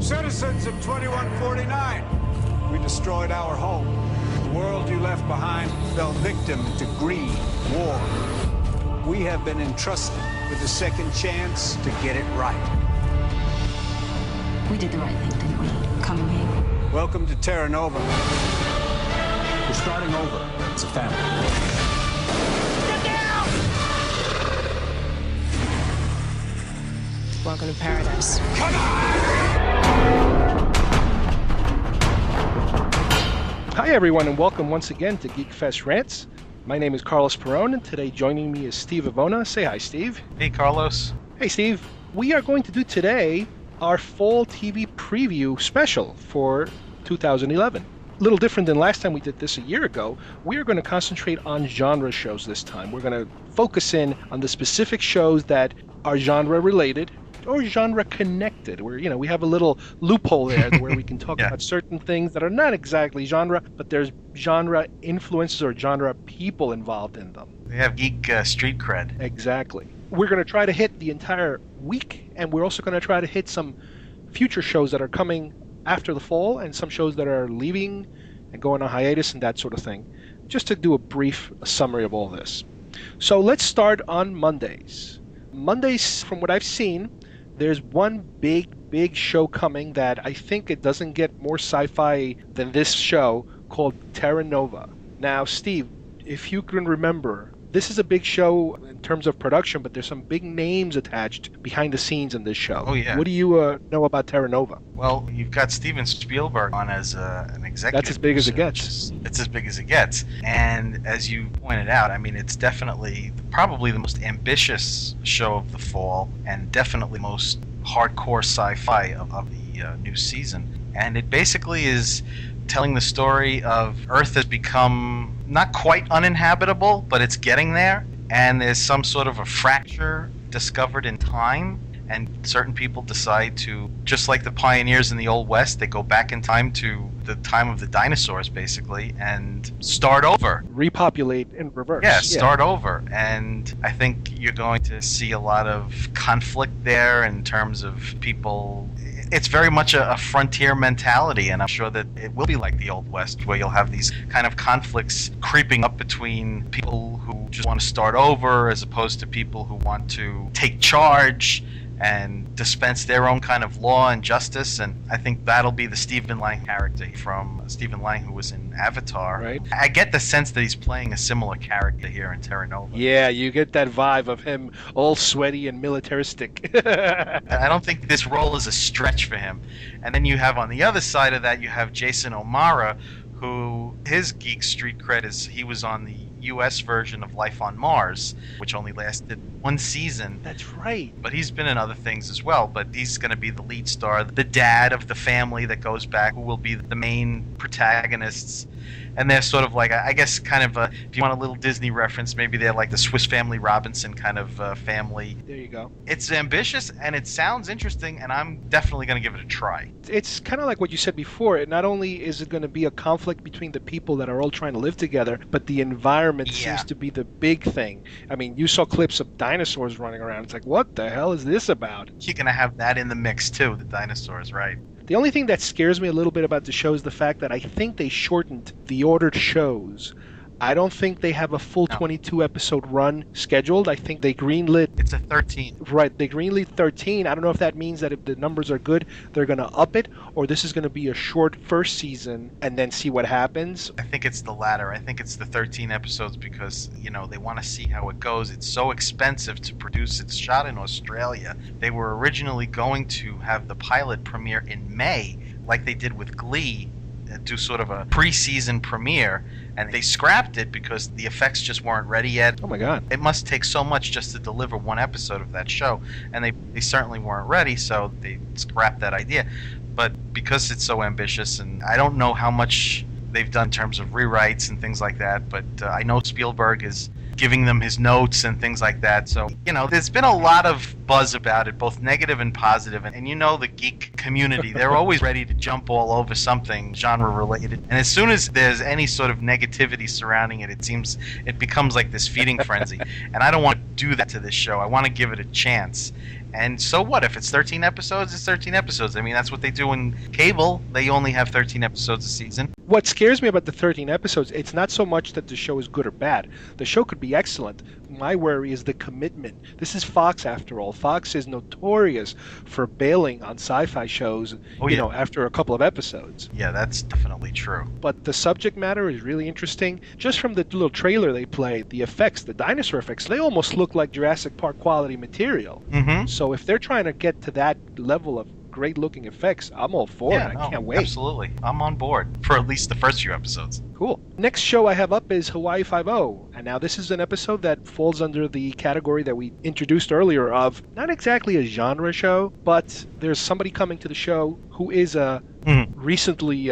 Citizens of 2149, we destroyed our home. The world you left behind fell victim to greed, war. We have been entrusted with a second chance to get it right. We did the right thing, didn't we? Coming here. Welcome to Terra Nova. We're starting over. It's a family. Get down! Welcome to paradise. Come on! Hi everyone, and welcome once again to Geek Fest Rants. My name is Carlos Perone, and today joining me is Steve Avona. Say hi, Steve. Hey, Carlos. Hey, Steve. We are going to do today our fall TV preview special for 2011. A little different than last time we did this a year ago. We are going to concentrate on genre shows this time. We're going to focus in on the specific shows that are genre related or genre connected, where, you know, we have a little loophole there where we can talk about certain things that are not exactly genre, but there's genre influences or genre people involved in them. They have geek street cred. Exactly. We're going to try to hit the entire week, and we're also going to try to hit some future shows that are coming after the fall and some shows that are leaving and going on hiatus and that sort of thing, just to do a brief summary of all this. So let's start on Mondays. Mondays, from what I've seen, there's one big show coming that I think it doesn't get more sci-fi than this show, called Terra Nova. Now, Steve, if you can remember, this is a big show in terms of production, but there's some big names attached behind the scenes in this show. Oh, yeah. What do you know about Terra Nova? Well, you've got Steven Spielberg on as an executive. That's as big as it gets. It's as big as it gets. And as you pointed out, I mean, it's definitely probably the most ambitious show of the fall and definitely most hardcore sci-fi of the new season. And it basically is telling the story of Earth has become not quite uninhabitable, but it's getting there, and there's some sort of a fracture discovered in time, and certain people decide to, just like the pioneers in the Old West, they go back in time to the time of the dinosaurs, basically, and start over. Repopulate in reverse. Yeah, start over. And I think you're going to see a lot of conflict there in terms of people. It's very much a frontier mentality, and I'm sure that it will be like the Old West, where you'll have these kind of conflicts creeping up between people who just want to start over as opposed to people who want to take charge and dispense their own kind of law and justice. And I think that'll be the Stephen Lang character from Stephen Lang, who was in Avatar. Right. I get the sense that he's playing a similar character here in Terra Nova. Yeah, you get that vibe of him all sweaty and militaristic. I don't think this role is a stretch for him. And then you have on the other side of that, you have Jason O'Mara, who his geek street cred is he was on the U.S. version of Life on Mars, which only lasted one season. That's right. But he's been in other things as well. But he's going to be the lead star, the dad of the family that goes back, who will be the main protagonists. And they're sort of like, I guess, kind of, if you want a little Disney reference, maybe they're like the Swiss Family Robinson kind of family. There you go. It's ambitious, and it sounds interesting, and I'm definitely going to give it a try. It's kind of like what you said before. Not only is it going to be a conflict between the people that are all trying to live together, but the environment seems to be the big thing. I mean, you saw clips of dinosaurs running around. It's like, what the hell is this about? You're going to have that in the mix, too, the dinosaurs, right? The only thing that scares me a little bit about the show is the fact that I think they shortened the ordered shows. I don't think they have a full 22 episode run scheduled. I think they greenlit. It's a 13. Right, they greenlit 13. I don't know if that means that if the numbers are good, they're going to up it, or this is going to be a short first season and then see what happens. I think it's the latter. I think it's the 13 episodes because, you know, they want to see how it goes. It's so expensive to produce. It's shot in Australia. They were originally going to have the pilot premiere in May, like they did with Glee, do sort of a pre-season premiere, and they scrapped it because the effects just weren't ready yet. Oh my God. It must take so much just to deliver one episode of that show, and they certainly weren't ready, so they scrapped that idea. But because it's so ambitious, and I don't know how much they've done in terms of rewrites and things like that, but I know Spielberg is giving them his notes and things like that. So, you know, there's been a lot of buzz about it, both negative and positive. And you know the geek community, they're always ready to jump all over something genre-related. And as soon as there's any sort of negativity surrounding it, it becomes like this feeding frenzy. And I don't want to do that to this show. I want to give it a chance. And so what? If it's 13 episodes, it's 13 episodes. I mean, that's what they do in cable. They only have 13 episodes a season. What scares me about the 13 episodes, it's not so much that the show is good or bad. The show could be excellent. My worry is the commitment. This is Fox, after all. Fox is notorious for bailing on sci-fi shows, after a couple of episodes. Yeah, that's definitely true. But the subject matter is really interesting. Just from the little trailer they played, the effects, the dinosaur effects, they almost look like Jurassic Park quality material. Mm-hmm. So if they're trying to get to that level of great looking effects, I'm all for it. I can't wait. Absolutely. I'm on board for at least the first few episodes. Cool. Next show I have up is Hawaii Five-0. And now this is an episode that falls under the category that we introduced earlier of not exactly a genre show, but there's somebody coming to the show who is recently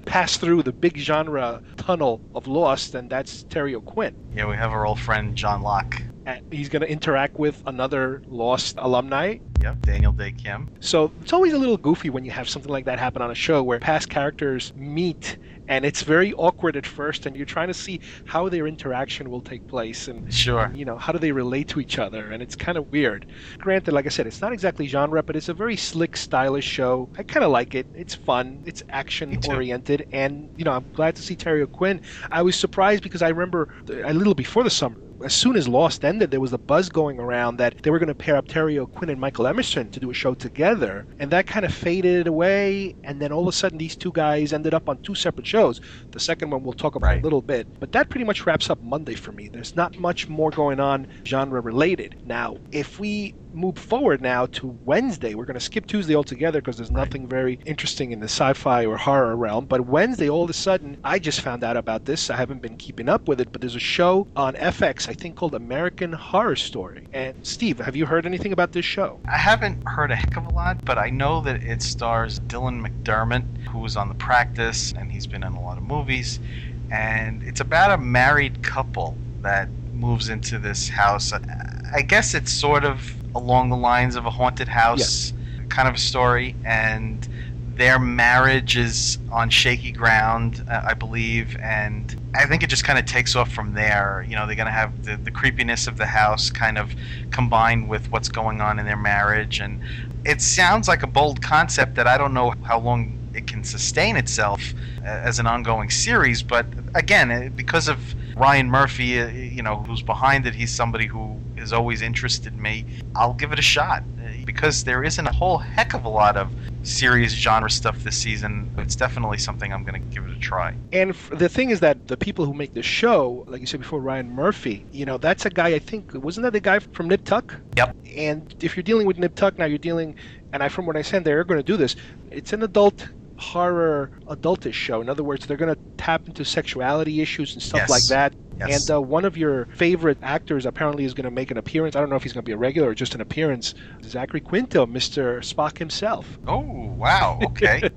passed through the big genre tunnel of Lost, and that's Terry O'Quinn. Yeah, we have our old friend John Locke. And he's going to interact with another Lost alumni. Yep, Daniel Day Kim. So it's always a little goofy when you have something like that happen on a show where past characters meet, and it's very awkward at first, and you're trying to see how their interaction will take place, and Sure. how do they relate to each other, and it's kind of weird. Granted, like I said, it's not exactly genre, but it's a very slick, stylish show. I kind of like it. It's fun. It's action-oriented, and I'm glad to see Terry O'Quinn. I was surprised because I remember a little before the summer, as soon as Lost ended, there was a buzz going around that they were going to pair up Terry O'Quinn and Michael Emerson to do a show together, and that kind of faded away, and then all of a sudden these two guys ended up on two separate shows. The second one we'll talk about a little bit, but that pretty much wraps up Monday for me. There's not much more going on genre related. Now, if we move forward now to Wednesday, we're going to skip Tuesday altogether because there's nothing very interesting in the sci-fi or horror realm, but Wednesday, all of a sudden, I just found out about this. I haven't been keeping up with it, but there's a show on FX, I think, called American Horror Story. And Steve, have you heard anything about this show? I haven't heard a heck of a lot, but I know that it stars Dylan McDermott, who was on The Practice, and he's been in a lot of movies. And it's about a married couple that moves into this house. I guess it's sort of along the lines of a haunted house kind of a story, and their marriage is on shaky ground, I believe, and I think it just kind of takes off from there. They're going to have the creepiness of the house kind of combined with what's going on in their marriage, and it sounds like a bold concept that I don't know how long it can sustain itself as an ongoing series, but again, because of Ryan Murphy, who's behind it, he's somebody who has always interested me. I'll give it a shot because there isn't a whole heck of a lot of serious genre stuff this season. It's definitely something I'm going to give it a try. And the thing is that the people who make the show, like you said before, Ryan Murphy, that's a guy, I think, wasn't that the guy from Nip Tuck? Yep. And if you're dealing with Nip Tuck now, you're dealing, and from what I said, they're going to do this. It's an adult horror adultish show. In other words, they're going to tap into sexuality issues and stuff like that. Yes. And one of your favorite actors apparently is going to make an appearance. I don't know if he's going to be a regular or just an appearance. Zachary Quinto, Mr. Spock himself. Oh, wow. Okay.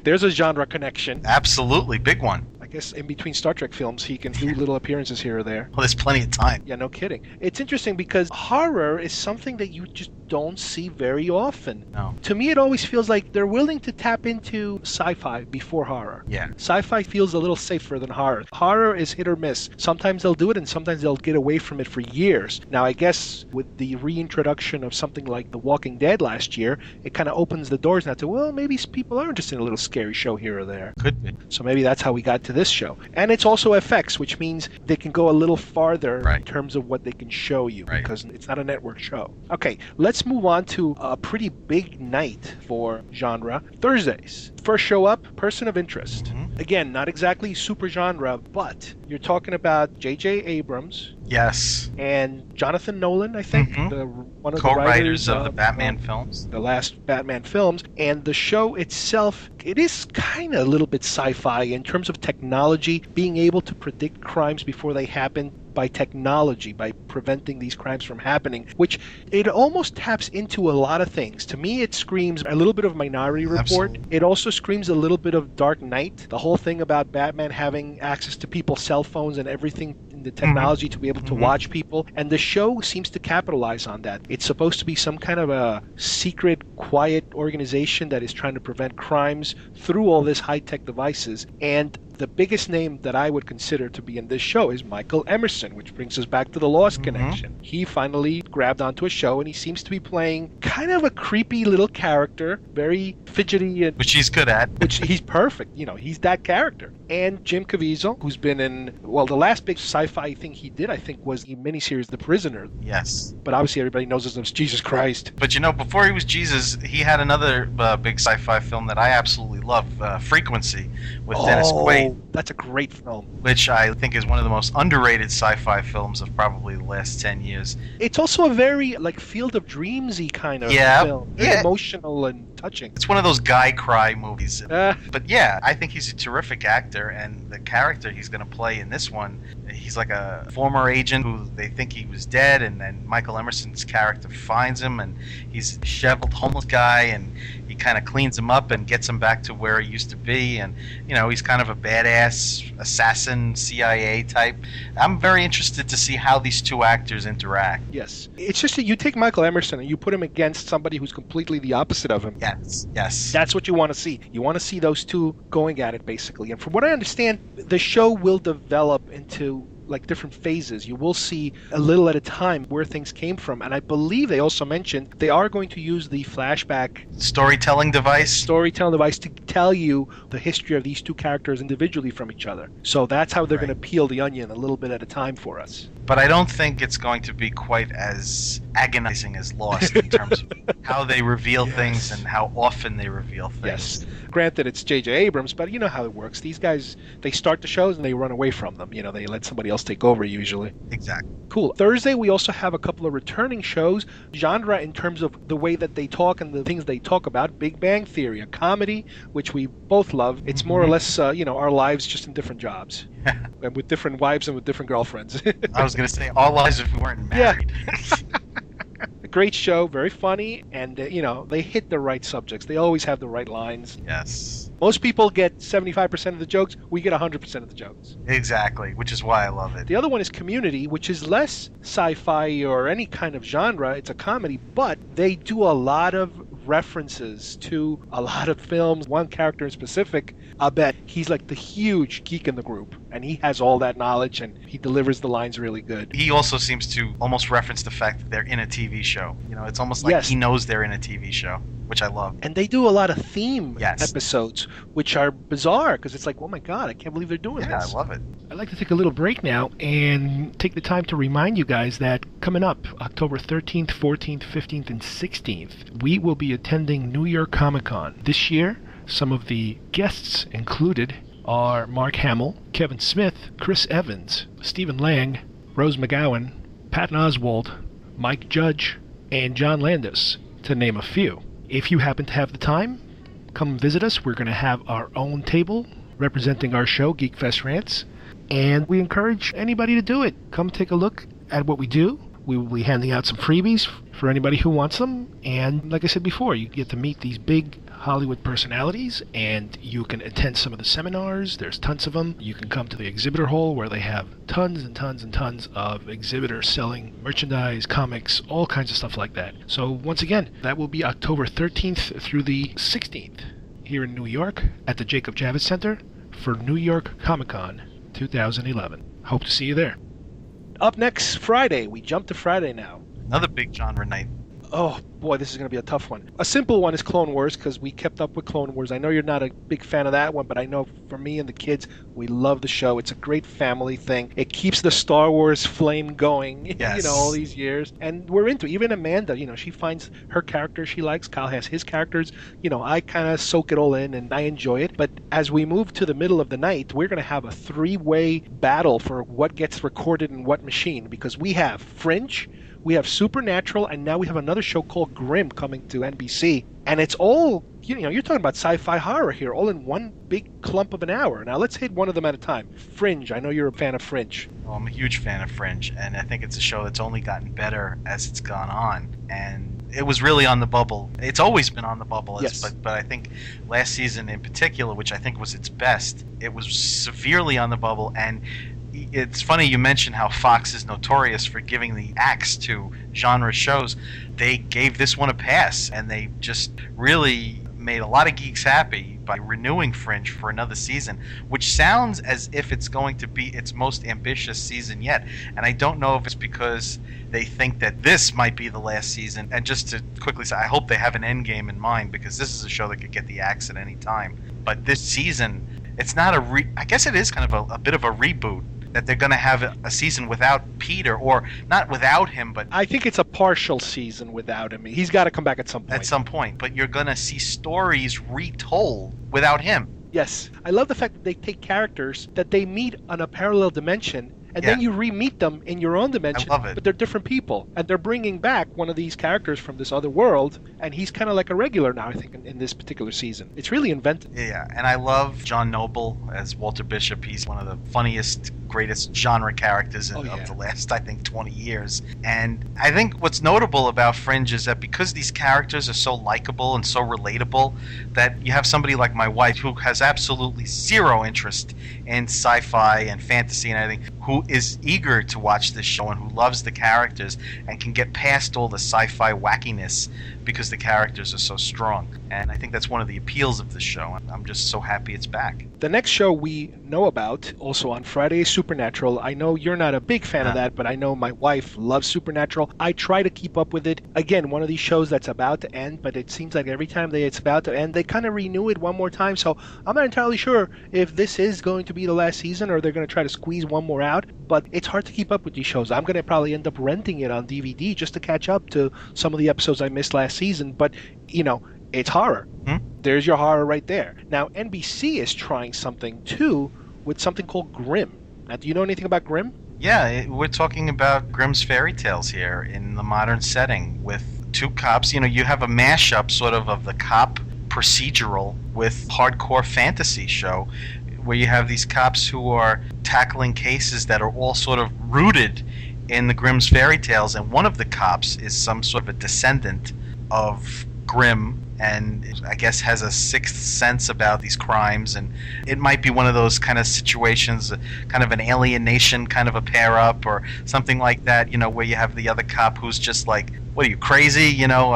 There's a genre connection. Absolutely. Big one. I guess in between Star Trek films, he can do little appearances here or there. Well, there's plenty of time. Yeah, no kidding. It's interesting because horror is something that you just don't see very often. No. To me, it always feels like they're willing to tap into sci-fi before horror. Yeah. Sci-fi feels a little safer than horror. Horror is hit or miss. Sometimes they'll do it and sometimes they'll get away from it for years. Now, I guess with the reintroduction of something like The Walking Dead last year, it kind of opens the doors now to, well, maybe people are interested in a little scary show here or there. Could be. So maybe that's how we got to this show. And it's also FX, which means they can go a little farther in terms of what they can show you because it's not a network show. Okay, let's move on to a pretty big night for genre. Thursdays. First show up, Person of Interest. Mm-hmm. Again, not exactly super genre, but you're talking about J.J. Abrams. Yes. And Jonathan Nolan, I think, one of the co-writers of the Batman films. The last Batman films. And the show itself, it is kind of a little bit sci-fi in terms of technology, being able to predict crimes before they happen by technology, by preventing these crimes from happening, which it almost taps into a lot of things. To me, it screams a little bit of Minority Report. Absolutely. It also screams a little bit of Dark Knight. The whole thing about Batman having access to people's cell phones and everything in the technology to be able to watch people. And the show seems to capitalize on that. It's supposed to be some kind of a secret, quiet organization that is trying to prevent crimes through all this high-tech devices. And the biggest name that I would consider to be in this show is Michael Emerson, which brings us back to the Lost connection. He finally grabbed onto a show, and he seems to be playing kind of a creepy little character, very fidgety, and Which he's good at. which he's perfect. He's that character. And Jim Caviezel, who's been in, well, the last big sci-fi thing he did, I think, was the miniseries The Prisoner. Yes. But obviously everybody knows his name is Jesus Christ. But before he was Jesus, he had another big sci-fi film that I absolutely love, Frequency, with Dennis Quaid, That's a great film. which I think is one of the most underrated sci-fi films of probably the last 10 years. It's also a very, like, Field of Dreams-y kind of Yeah, film. Very yeah. emotional and touching. It's one of those guy cry movies. Uh, But yeah, I think he's a terrific actor, and the character he's going to play in this one, he's like a former agent who they think he was dead, and then Michael Emerson's character finds him, and he's a disheveled homeless guy, and he kind of cleans him up and gets him back to where he used to be, and he's kind of a badass assassin, CIA type. I'm very interested to see how these two actors interact. yes. It's just that you take Michael Emerson and you put him against somebody who's completely the opposite of him. Yes. That's what you want to see. You want to see those two going at it, basically. And from what I understand, the show will develop into like different phases. You will see a little at a time where things came from. And I believe they also mentioned they are going to use the flashback Storytelling device. storytelling device to tell you the history of these two characters individually from each other. So that's how they're Right. going to peel the onion a little bit at a time for us. But I don't think it's going to be quite as agonizing as Lost in terms of how they reveal things and how often they reveal things. Yes. Granted, it's J.J. Abrams, but you know how it works. These guys, they start the shows and they run away from them. They let somebody else take over usually. Exactly. Cool. Thursday, we also have a couple of returning shows. Genre in terms of the way that they talk and the things they talk about. Big Bang Theory, a comedy, which we both love. It's more or less, our lives just in different jobs. And with different wives and with different girlfriends. I was going to say all lives if we weren't married. A great show, very funny, and, they hit the right subjects. They always have the right lines. Yes. Most people get 75% of the jokes. We get 100% of the jokes. Exactly, which is why I love it. The other one is Community, which is less sci-fi or any kind of genre. It's a comedy, but they do a lot of references to a lot of films. One character in specific, Abed, he's like the huge geek in the group, and he has all that knowledge, and he delivers the lines really good. He also seems to almost reference the fact that they're in a TV show. It's almost like Yes. he knows they're in a TV show, which I love. And they do a lot of theme Yes. episodes, which are bizarre, because it's like, oh my god, I can't believe they're doing Yeah, this. I love it. I'd like to take a little break now and take the time to remind you guys that coming up October 13th, 14th, 15th, and 16th, we will be attending New York Comic Con. This year, some of the guests included are Mark Hamill, Kevin Smith, Chris Evans, Stephen Lang, Rose McGowan, Patton Oswalt, Mike Judge, and John Landis, to name a few. If you happen to have the time, come visit us. We're going to have our own table representing our show, Geek Fest Rants, and we encourage anybody to do it. Come take a look at what we do. We will be handing out some freebies for anybody who wants them, and like I said before, you get to meet these big Hollywood personalities, and you can attend some of the seminars. There's tons of them. You can come to the exhibitor hall where they have tons and tons and tons of exhibitors selling merchandise, comics, all kinds of stuff like that. So once again, that will be October 13th through the 16th here in New York at the Jacob Javits Center for New York Comic Con 2011. Hope to see you there. Up next, Friday. We jump to Friday now. Another big genre night. Oh boy, this is going to be a tough one. A simple one is Clone Wars, because we kept up with Clone Wars. I know you're not a big fan of that one, but I know for me and the kids, we love the show. It's a great family thing. It keeps the Star Wars flame going, Yes. all these years. And we're into it. Even Amanda, she finds her character she likes. Kyle has his characters. I kind of soak it all in and I enjoy it. But as we move to the middle of the night, we're going to have a three-way battle for what gets recorded in what machine, because we have Fringe, we have Supernatural, and now we have another show called Grimm coming to NBC. And it's all, you're talking about sci-fi horror here, all in one big clump of an hour. Now let's hit one of them at a time. Fringe. I know you're a fan of Fringe. Well, I'm a huge fan of Fringe, and I think it's a show that's only gotten better as it's gone on. And it was really on the bubble. It's always been on the bubble, Yes. but I think last season in particular, which I think was its best, it was severely on the bubble. And it's funny you mentioned how Fox is notorious for giving the axe to genre shows. They gave this one a pass, and they just really made a lot of geeks happy by renewing Fringe for another season, which sounds as if it's going to be its most ambitious season yet. And I don't know if it's because they think that this might be the last season. And just to quickly say, I hope they have an end game in mind, because this is a show that could get the axe at any time. But this season, it's not I guess it is kind of a bit of a reboot, that they're going to have a season without Peter, or not without him, but I think it's a partial season without him. He's got to come back at some point. at some point. But you're going to see stories retold without him. Yes. I love the fact that they take characters that they meet on a parallel dimension, and then you re-meet them in your own dimension. I love it. But they're different people. And they're bringing back one of these characters from this other world, and he's kind of like a regular now, I think, in this particular season. It's really inventive. Yeah, and I love John Noble as Walter Bishop. He's one of the funniest, greatest genre characters of the last, I think, 20 years. And I think what's notable about Fringe is that because these characters are so likable and so relatable, that you have somebody like my wife who has absolutely zero interest in sci-fi and fantasy and everything, who is eager to watch this show and who loves the characters and can get past all the sci-fi wackiness because the characters are so strong. And I think that's one of the appeals of the show. I'm just so happy it's back. The next show we know about, also on Friday, is Supernatural. I know you're not a big fan of that, but I know my wife loves Supernatural. I try to keep up with it. Again, one of these shows that's about to end, but it seems like every time it's about to end, they kind of renew it one more time. So I'm not entirely sure if this is going to be the last season or they're going to try to squeeze one more out. But it's hard to keep up with these shows. I'm going to probably end up renting it on DVD just to catch up to some of the episodes I missed last season. But, you know, it's horror. There's your horror right there. Now, NBC is trying something, too, with something called Grimm. Now, do you know anything about Grimm? Yeah, we're talking about Grimm's fairy tales here in the modern setting with two cops. You know, you have a mashup sort of the cop procedural with hardcore fantasy show where you have these cops who are tackling cases that are all sort of rooted in the Grimm's fairy tales, and one of the cops is some sort of a descendant of Grimm and I guess has a sixth sense about these crimes, and it might be one of those kind of situations, kind of an alienation kind of a pair up or something like that, you know, where you have the other cop who's just like, what are you, crazy? You know,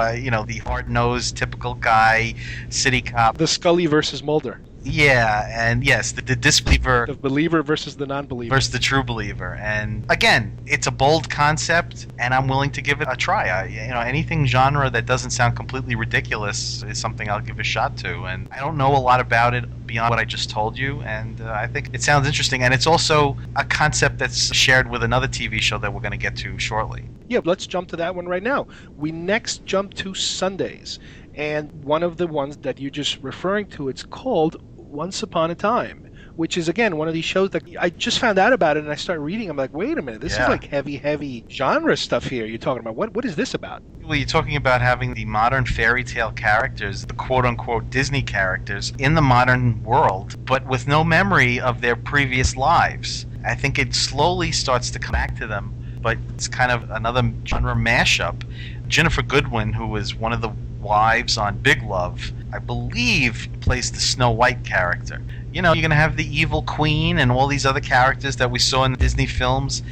the hard-nosed typical guy, city cop. The Scully versus Mulder. Yeah, and yes, the disbeliever. The believer versus the non-believer. Versus the true believer. And again, it's a bold concept, and I'm willing to give it a try. Anything genre that doesn't sound completely ridiculous is something I'll give a shot to. And I don't know a lot about it beyond what I just told you, and I think it sounds interesting. And it's also a concept that's shared with another TV show that we're going to get to shortly. Yeah, let's jump to that one right now. We next jump to Sundays. And one of the ones that you're just referring to, it's called Once Upon a Time, which is, again, one of these shows that I just found out about it and I started reading. I'm like, wait a minute, this is like heavy genre stuff here you're talking about. What is this about? Well, you're talking about having the modern fairy tale characters, the quote-unquote Disney characters, in the modern world, but with no memory of their previous lives. I think it slowly starts to come back to them, but it's kind of another genre mashup. Ginnifer Goodwin, who was one of the wives on Big Love, I believe plays the Snow White character. You know, you're going to have the evil queen and all these other characters that we saw in the Disney films.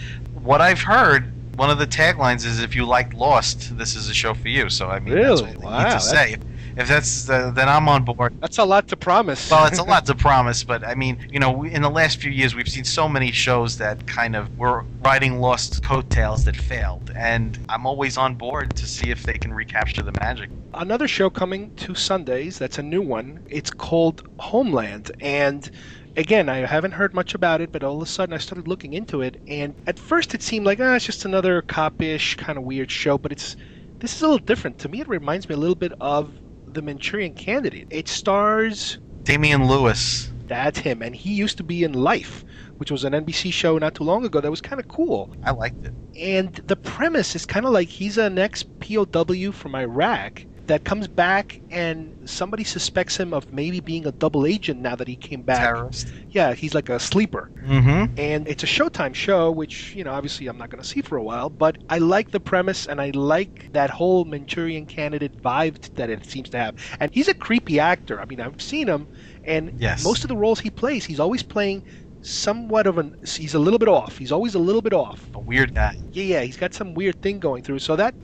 What I've heard, one of the taglines is, if you liked Lost, this is a show for you. So, I mean, really? That's what I need to say. If that's then I'm on board. That's a lot to promise. Well, it's a lot to promise, but I mean, you know, in the last few years, we've seen so many shows that kind of were riding Lost coattails that failed, and I'm always on board to see if they can recapture the magic. Another show coming to Sundays, that's a new one. It's called Homeland, and again, I haven't heard much about it, but all of a sudden I started looking into it, and at first it seemed like, it's just another cop-ish kind of weird show, but this is a little different. To me, it reminds me a little bit of The Manchurian Candidate. It stars Damian Lewis. That's him, and he used to be in Life, which was an NBC show not too long ago that was kind of cool. I liked it. And the premise is kind of like he's an ex-POW from Iraq that comes back and somebody suspects him of maybe being a double agent now that he came back. Terrorist. Yeah, he's like a sleeper. Mm-hmm. And it's a Showtime show, which, obviously I'm not going to see for a while, but I like the premise and I like that whole Manchurian Candidate vibe that it seems to have. And he's a creepy actor. I mean, I've seen him, and yes, most of the roles he plays, he's always playing somewhat of an. He's a little bit off. He's always a little bit off. A weird guy. Yeah, he's got some weird thing going through. So that,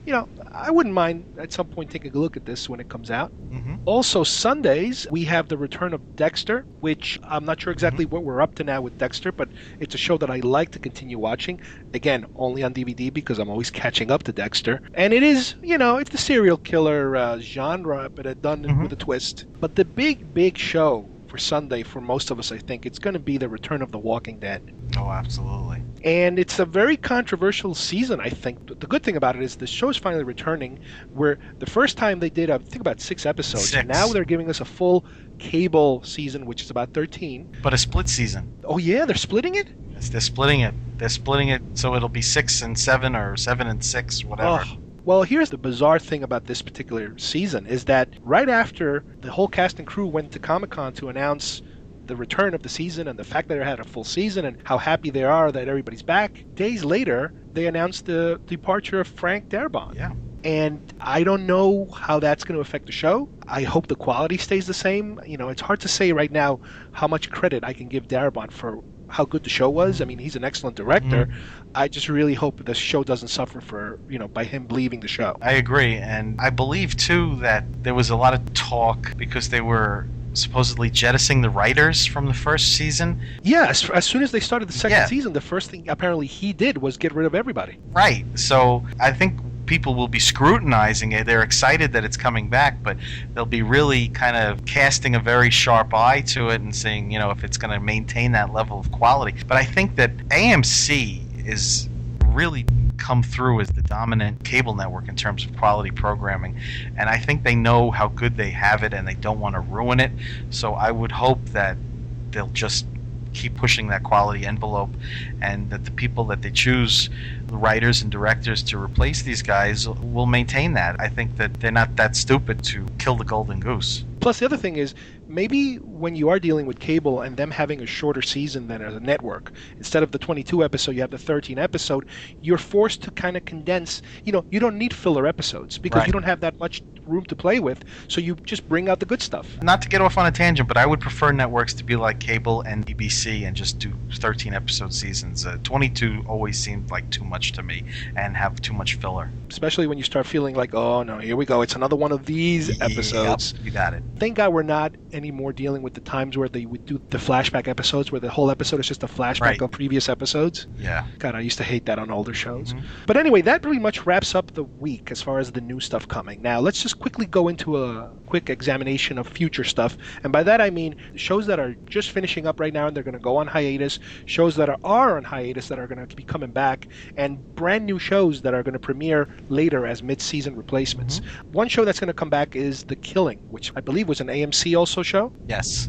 I wouldn't mind at some point taking a look at this when it comes out. Mm-hmm. Also, Sundays, we have the return of Dexter, which I'm not sure exactly what we're up to now with Dexter, but it's a show that I like to continue watching. Again, only on DVD because I'm always catching up to Dexter. And it is, it's the serial killer genre, but done with a twist. But the big show for Sunday for most of us, I think, it's going to be the return of The Walking Dead. Oh, absolutely. And it's a very controversial season, I think. The good thing about it is the show is finally returning, where the first time they did, I think, about 6 episodes. 6. Now they're giving us a full cable season, which is about 13. But a split season. Oh, yeah? They're splitting it? Yes, they're splitting it. They're splitting it so it'll be 6 and 7 or 7 and 6, whatever. Oh. Well, here's the bizarre thing about this particular season is that right after the whole cast and crew went to Comic-Con to announce the return of the season and the fact that they had a full season and how happy they are that everybody's back, days later, they announced the departure of Frank Darabont. Yeah. And I don't know how that's going to affect the show. I hope the quality stays the same. It's hard to say right now how much credit I can give Darabont for how good the show was. I mean, he's an excellent director. I just really hope the show doesn't suffer by him leaving the show. I agree, and I believe too that there was a lot of talk because they were supposedly jettisoning the writers from the first season. Yeah, as soon as they started the second season, the first thing apparently he did was get rid of everybody. Right. So I think people will be scrutinizing it. They're excited that it's coming back, but they'll be really kind of casting a very sharp eye to it and saying, if it's going to maintain that level of quality. But I think that AMC is really come through as the dominant cable network in terms of quality programming, and I think they know how good they have it and they don't want to ruin it. So I would hope that they'll just keep pushing that quality envelope, and that the people that they choose, the writers and directors to replace these guys, will maintain that. I think that they're not that stupid to kill the golden goose. Plus, the other thing is, maybe when you are dealing with cable and them having a shorter season than a network, instead of the 22 episode, you have the 13 episode, you're forced to kind of condense. You don't need filler episodes because you don't have that much room to play with, so you just bring out the good stuff. Not to get off on a tangent, but I would prefer networks to be like cable and BBC and just do 13 episode seasons. 22 always seemed like too much to me and have too much filler. Especially when you start feeling like, oh no, here we go, it's another one of these episodes. Yep, you got it. Thank God we're not anymore dealing with the times where they would do the flashback episodes where the whole episode is just a flashback of previous episodes. Yeah. God, I used to hate that on older shows. But anyway, that pretty much wraps up the week as far as the new stuff coming. Now, let's just quickly go into a quick examination of future stuff. And by that I mean shows that are just finishing up right now and they're going to go on hiatus, shows that are on hiatus that are going to be coming back, and brand new shows that are going to premiere later as mid-season replacements. One show that's going to come back is The Killing, which I believe was an AMC also show. Yes.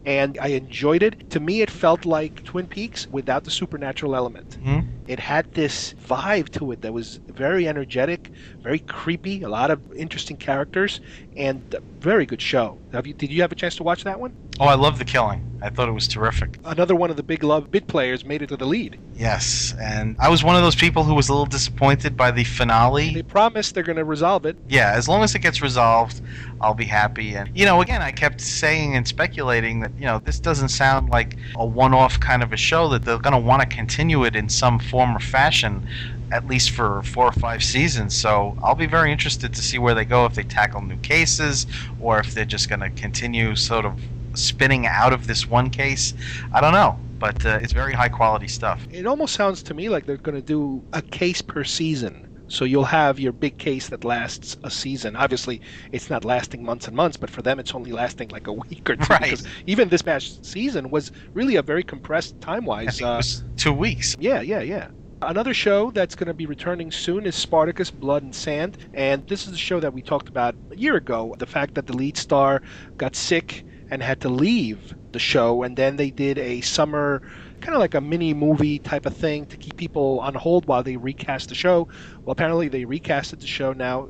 And I enjoyed it. To me, it felt like Twin Peaks without the supernatural element. It had this vibe to it that was very energetic, very creepy, a lot of interesting characters, and a very good show. Did you have a chance to watch that one? Oh, I love The Killing. I thought it was terrific. Another one of the big players made it to the lead. Yes, and I was one of those people who was a little disappointed by the finale. They promised they're going to resolve it. Yeah, as long as it gets resolved, I'll be happy. And, again, I kept saying and speculating that, this doesn't sound like a one-off kind of a show, that they're going to want to continue it in some form or fashion, at least for 4 or 5 seasons. So I'll be very interested to see where they go, if they tackle new cases or if they're just going to continue sort of spinning out of this one case. I don't know, but it's very high quality stuff. It almost sounds to me like they're going to do a case per season. So you'll have your big case that lasts a season. Obviously, it's not lasting months and months, but for them, it's only lasting like a week or two. Right. Because even this past season was really a very compressed time-wise. I think it was 2 weeks. Yeah. Another show that's going to be returning soon is Spartacus, Blood and Sand. And this is a show that we talked about a year ago. The fact that the lead star got sick and had to leave the show, and then they did a summer, kind of like a mini movie type of thing to keep people on hold while they recast the show. Well, apparently they recasted the show now.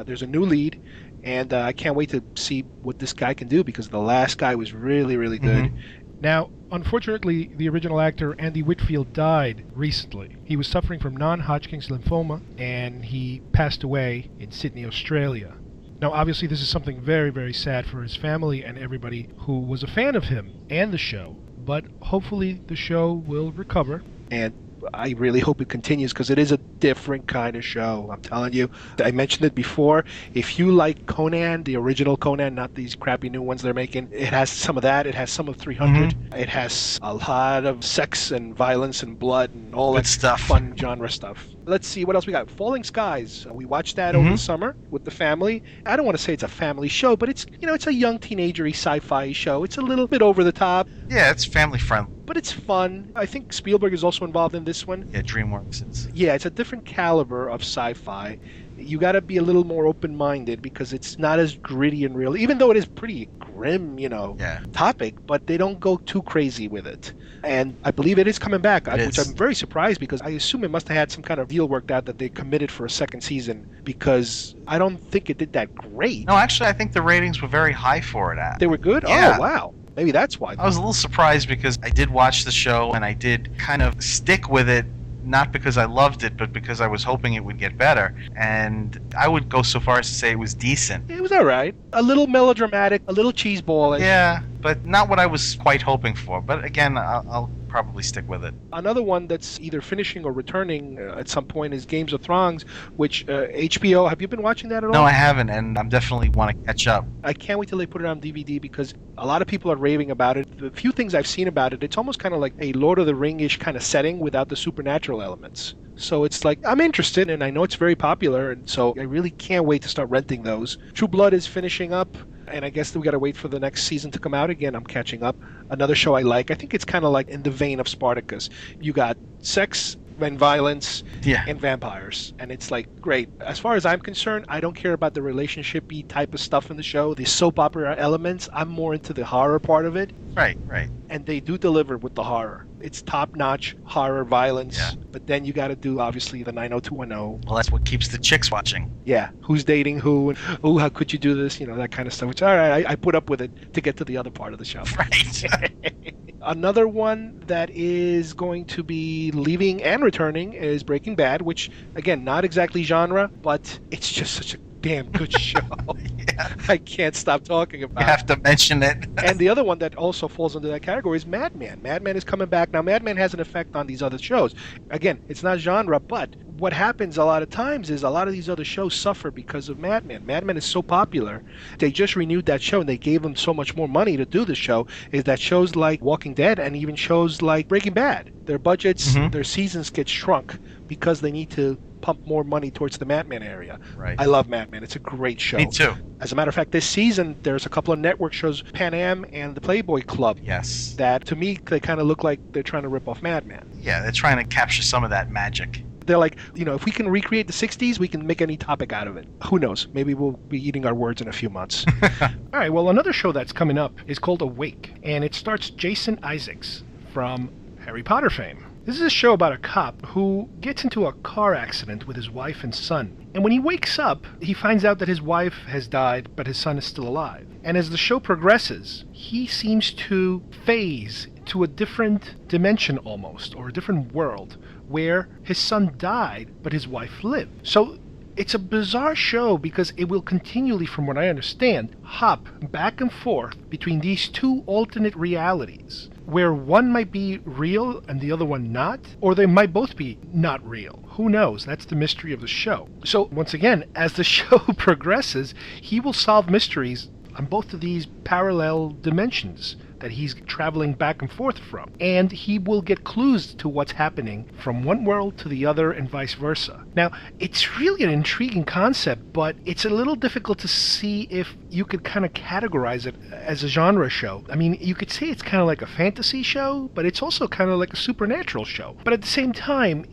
There's a new lead, and I can't wait to see what this guy can do, because the last guy was really, really good. Now, unfortunately, the original actor Andy Whitfield died recently. He was suffering from non-Hodgkin's lymphoma, and he passed away in Sydney, Australia. Now, obviously, this is something very, very sad for his family and everybody who was a fan of him and the show. but hopefully the show will recover. And I really hope it continues because it is a different kind of show. I'm telling you. I mentioned it before. If you like Conan, the original Conan, not these crappy new ones they're making, it has some of that. It has some of 300. It has a lot of sex and violence and blood and all Good that stuff. fun genre stuff. Let's see what else we got. Falling Skies. We watched that over the summer with the family. I don't want to say it's a family show, but it's it's a young teenager-y sci-fi show. It's a little bit over the top, Yeah, it's family friendly. but it's fun. I think Spielberg is also involved in this one. Yeah, DreamWorks is. Yeah, it's a different caliber of sci-fi. You got to be a little more open-minded because it's not as gritty and real, even though it is pretty grim, topic, but they don't go too crazy with it. And I believe it is coming back, which I'm very surprised because I assume it must have had some kind of deal worked out that they committed for a second season because I don't think it did that great. No, actually, I think the ratings were very high for it. They were good? Yeah. Oh, wow. Maybe that's why. I was a little surprised because I did watch the show and I did kind of stick with it, not because I loved it, but because I was hoping it would get better. And I would go so far as to say it was decent. It was all right. A little melodramatic, a little cheeseball. Yeah, but not what I was quite hoping for. But again, I'll probably stick with it. Another one that's either finishing or returning at some point is Games of Thrones, which HBO, have you been watching that at all? No, I haven't, and I'm definitely want to catch up. I can't wait till they put it on DVD because a lot of people are raving about it. The few things I've seen about it, it's almost kind of like a Lord of the Ring-ish kind of setting without the supernatural elements. So it's like, I'm interested, and I know it's very popular, and so I really can't wait to start renting those. True Blood is finishing up, and I guess we got to wait for the next season to come out again. I'm catching up. Another show I like. I think it's kind of like in the vein of Spartacus. You got sex and violence and vampires, and it's like great. As far as I'm concerned, I don't care about the relationship-y type of stuff in the show, the soap opera elements. I'm more into the horror part of it. Right. And they do deliver with the horror. It's top-notch horror violence, but then you got to do obviously the 90210. Well, that's what keeps the chicks watching. Yeah, who's dating who, and oh, how could you do this? That kind of stuff. Which all right, I put up with it to get to the other part of the show. Right. Another one that is going to be leaving and returning is Breaking Bad, which again, not exactly genre, but it's just such a damn good show. I can't stop talking about it. You have to mention it. And the other one that also falls under that category is Mad Men. Mad Men is coming back. Now, Mad Men has an effect on these other shows. Again, it's not genre, but what happens a lot of times is a lot of these other shows suffer because of Mad Men. Mad Men is so popular. They just renewed that show, and they gave them so much more money to do the show, is that shows like Walking Dead and even shows like Breaking Bad, their budgets, their seasons get shrunk because they need to pump more money towards the Mad Men area. Right. I love Mad Men. It's a great show. Me too. As a matter of fact, this season, there's a couple of network shows, Pan Am and the Playboy Club. Yes. That, to me, they kind of look like they're trying to rip off Mad Men. Yeah, they're trying to capture some of that magic. They're like, if we can recreate the 60s, we can make any topic out of it. Who knows? Maybe we'll be eating our words in a few months. All right, well, another show that's coming up is called Awake, and it stars Jason Isaacs from Harry Potter fame. This is a show about a cop who gets into a car accident with his wife and son. And when he wakes up, he finds out that his wife has died, but his son is still alive. And as the show progresses, he seems to phase to a different dimension almost, or a different world, where his son died, but his wife lived. So it's a bizarre show because it will continually, from what I understand, hop back and forth between these two alternate realities, where one might be real and the other one not, or they might both be not real. Who knows? That's the mystery of the show. So once again, as the show progresses, he will solve mysteries on both of these parallel dimensions that he's traveling back and forth from. And he will get clues to what's happening from one world to the other and vice versa. Now, it's really an intriguing concept, but it's a little difficult to see if you could kind of categorize it as a genre show. I mean, you could say it's kind of like a fantasy show, but it's also kind of like a supernatural show. But at the same time,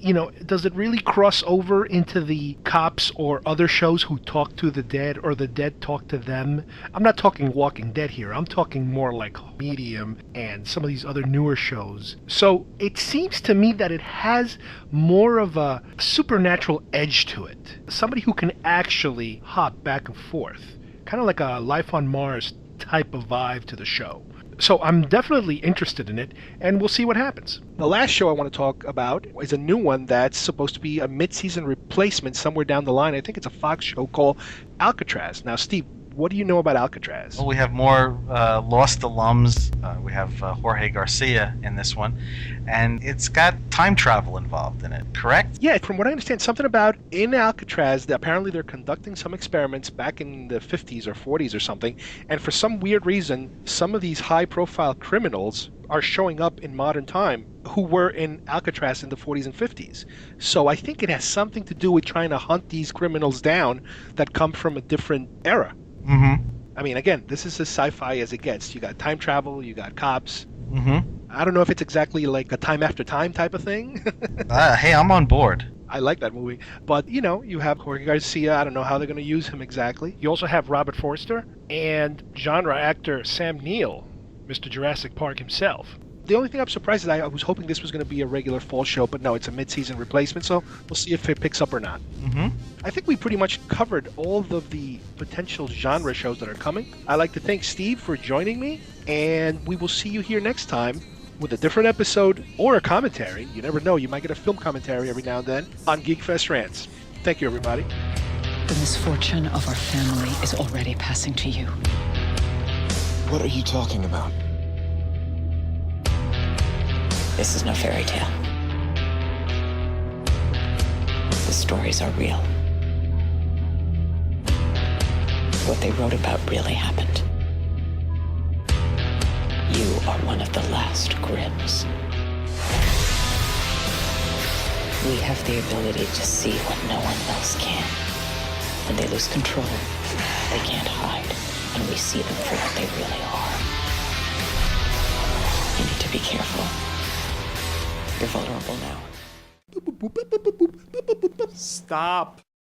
does it really cross over into the cops or other shows who talk to the dead or the dead talk to them? I'm not talking Walking Dead here. I'm talking more like Medium and some of these other newer shows. So it seems to me that it has more of a supernatural edge to it. Somebody who can actually hop back and forth. Kind of like a Life on Mars type of vibe to the show. So I'm definitely interested in it, and we'll see what happens. The last show I want to talk about is a new one that's supposed to be a mid-season replacement somewhere down the line. I think it's a Fox show called Alcatraz. Now, Steve, what do you know about Alcatraz? Well, we have more Lost alums. We have Jorge Garcia in this one, and it's got time travel involved in it, correct? Yeah, from what I understand, something about in Alcatraz, that apparently they're conducting some experiments back in the 50s or 40s or something, and for some weird reason, some of these high-profile criminals are showing up in modern time who were in Alcatraz in the 40s and 50s. So I think it has something to do with trying to hunt these criminals down that come from a different era. Mm-hmm. I mean, again, this is as sci-fi as it gets. You got time travel, you got cops. Mm-hmm. I don't know if it's exactly like a time after time type of thing. Hey, I'm on board. I like that movie. But, you know, you have Jorge Garcia. I don't know how they're going to use him exactly. You also have Robert Forster and genre actor Sam Neill, Mr. Jurassic Park himself. The only thing I'm surprised is I was hoping this was going to be a regular fall show, but no, it's a mid-season replacement, so we'll see if it picks up or not. Mm-hmm. I think we pretty much covered all of the potential genre shows that are coming. I'd like to thank Steve for joining me, and we will see you here next time with a different episode or a commentary. You never know, you might get a film commentary every now and then on GeekFest Rants. Thank you, everybody. The misfortune of our family is already passing to you. What are you talking about? This is no fairy tale. The stories are real. What they wrote about really happened. You are one of the last Grimms. We have the ability to see what no one else can. When they lose control, they can't hide, and we see them for what they really are. You need to be careful. You're vulnerable now. Stop.